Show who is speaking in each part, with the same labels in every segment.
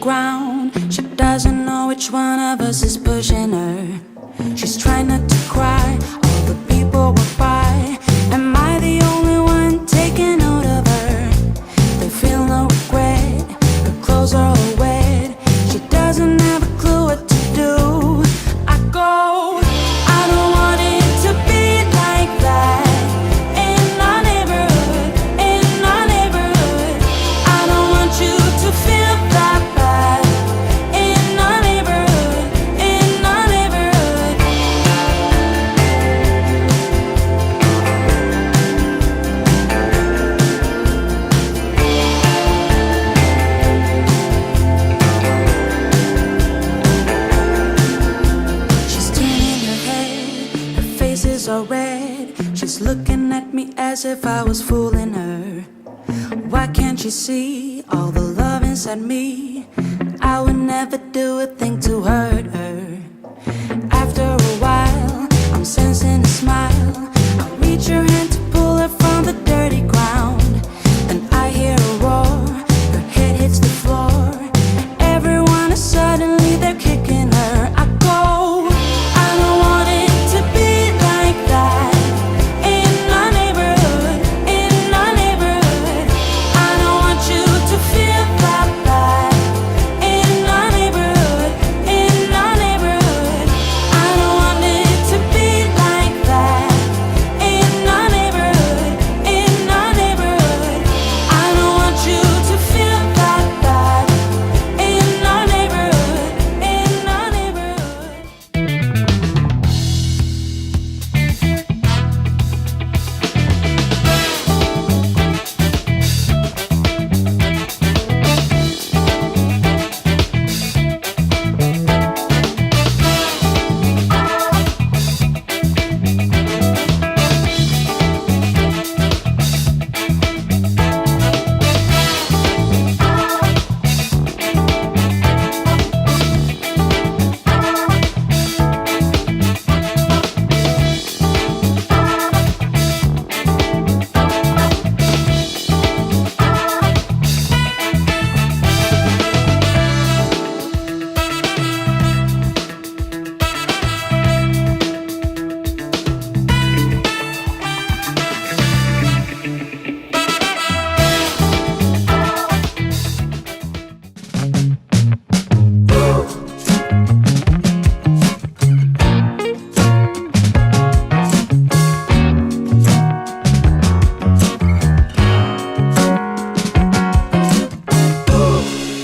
Speaker 1: ground. She doesn't know which one of us is pushing her. She's trying not to cry, all the people walk by. Am I the only one taking note of her? They feel no regret, her clothes are all wet. She doesn't have a clue what to do. I go, I don't want it to be like that. In our neighborhood, in our neighborhood, I don't want you to feel that bad. In our neighborhood, in our neighborhood. She's turning her head, her face is all red. She's looking at me as if I was fooling her. Why can't she see all the love inside me? I would never do a thing to hurt her. After a while, I'm sensing a smile. I reach her hand to pull her from the dirty ground. Then I hear a roar, her head hits the floor. Everyone is suddenly they're kicking her. I go, I don't want it to be like that. In our neighborhood, in our neighborhood, I don't want you to feel that bad. In our neighborhood, in our neighborhood, I don't want it to be like that. In our neighborhood, in our neighborhood, I don't want you to feel that bad. In our neighborhood, in our neighborhood.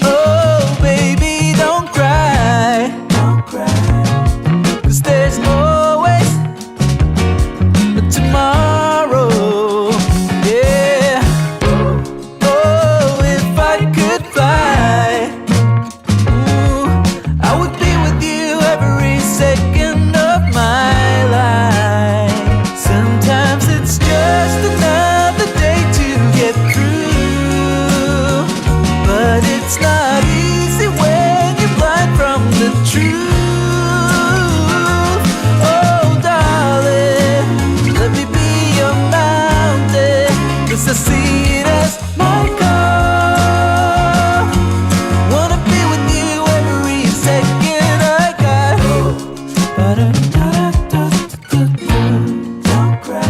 Speaker 2: Oh, baby, don't cry. Don't cry. 'Cause there's always a tomorrow. Yeah. Oh, if I could fly, ooh, I would be with you every second of my life. Sometimes it's just another day to get through. But it's not easy when you're blind from the truth. Oh, darling, let me be your mountain. 'Cause I see it as my call. Wanna be with you every second I got. Don't cry.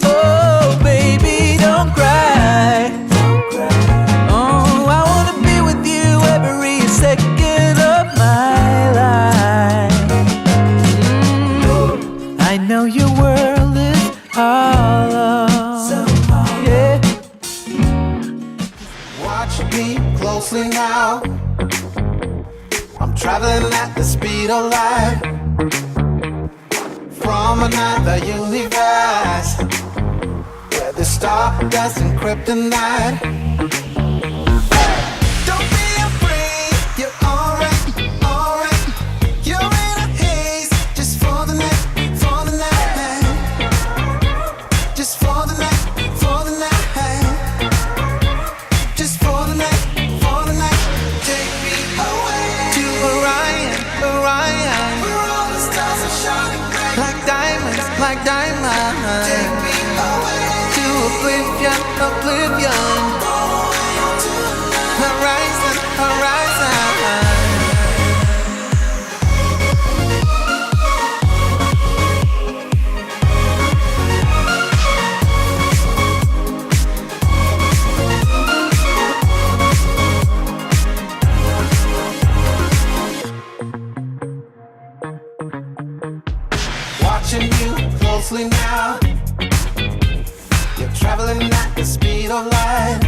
Speaker 2: Oh, baby, don't cry. Oh, I wanna be with you every second of my life. I know your world is hollow. Yeah.
Speaker 3: Watch me closely now. I'm traveling at the speed of light from another universe where the stardust and kryptonite. Don't be afraid, you're alright, alright. You're in a haze just for the night, for the night. Just for the night, for the night. Just for the night, for the night. Take me away to Orion, Orion, where all the stars are shining bright like diamonds, like diamonds.
Speaker 2: oblivion, oblivion. Horizon, horizon. Watching you closely now. You're traveling at the speed of light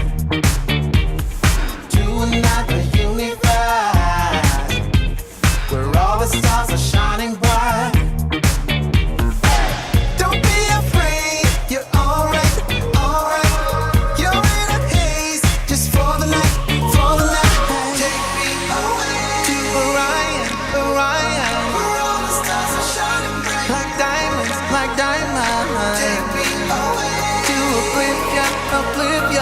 Speaker 2: to another universe where all the stars are shining bright. Don't be afraid, you're alright, alright. You're in a haze just for the night, for the night. Take me away to Orion, Orion, where all the stars are shining bright like diamonds, like diamonds. Take me away to oblivion, oblivion.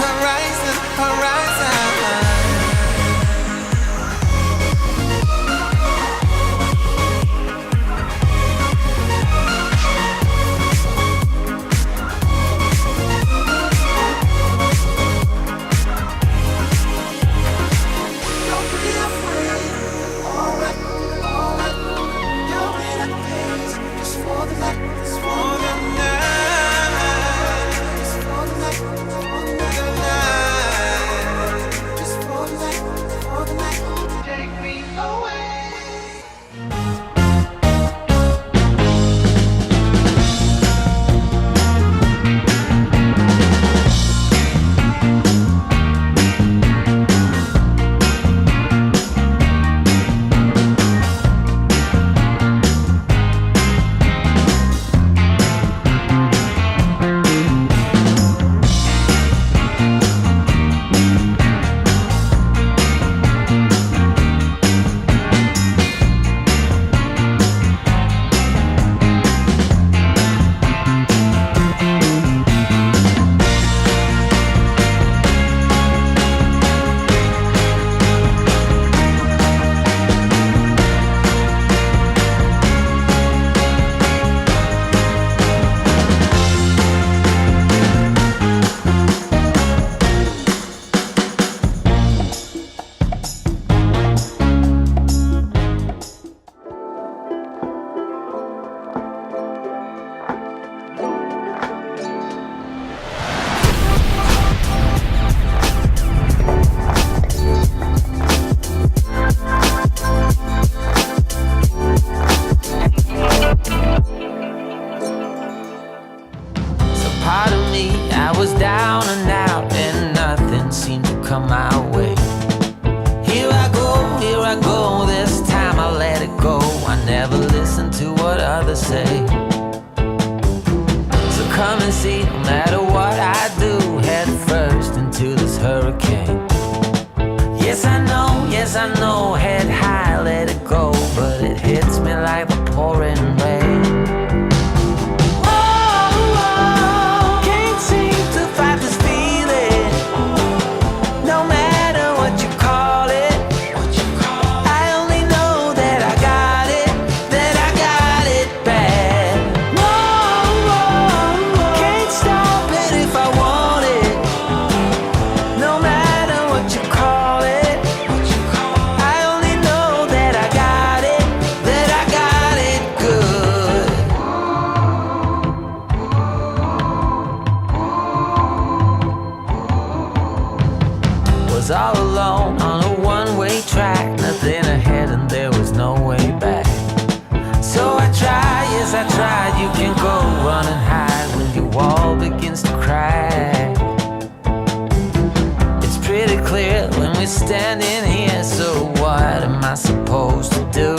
Speaker 2: Horizon, horizon. Don't be afraid. Alright, alright. You're in a haze just for the night, just for the night. Just for the night, for the night. Just for the night, for the night. Take me away. Part of me, I was down and out, and nothing seemed to come my way. Here I go, this time I let it go. I never listen to what others say. So come and see, no matter what I do, head first into this hurricane. Yes, I know, head high, let it go, but it hits me like the pouring rain. All alone on a one-way track, nothing ahead and there was no way back. So I tried, you can go run and hide when your wall begins to crack. It's pretty clear when we're standing here, so what am I supposed to do?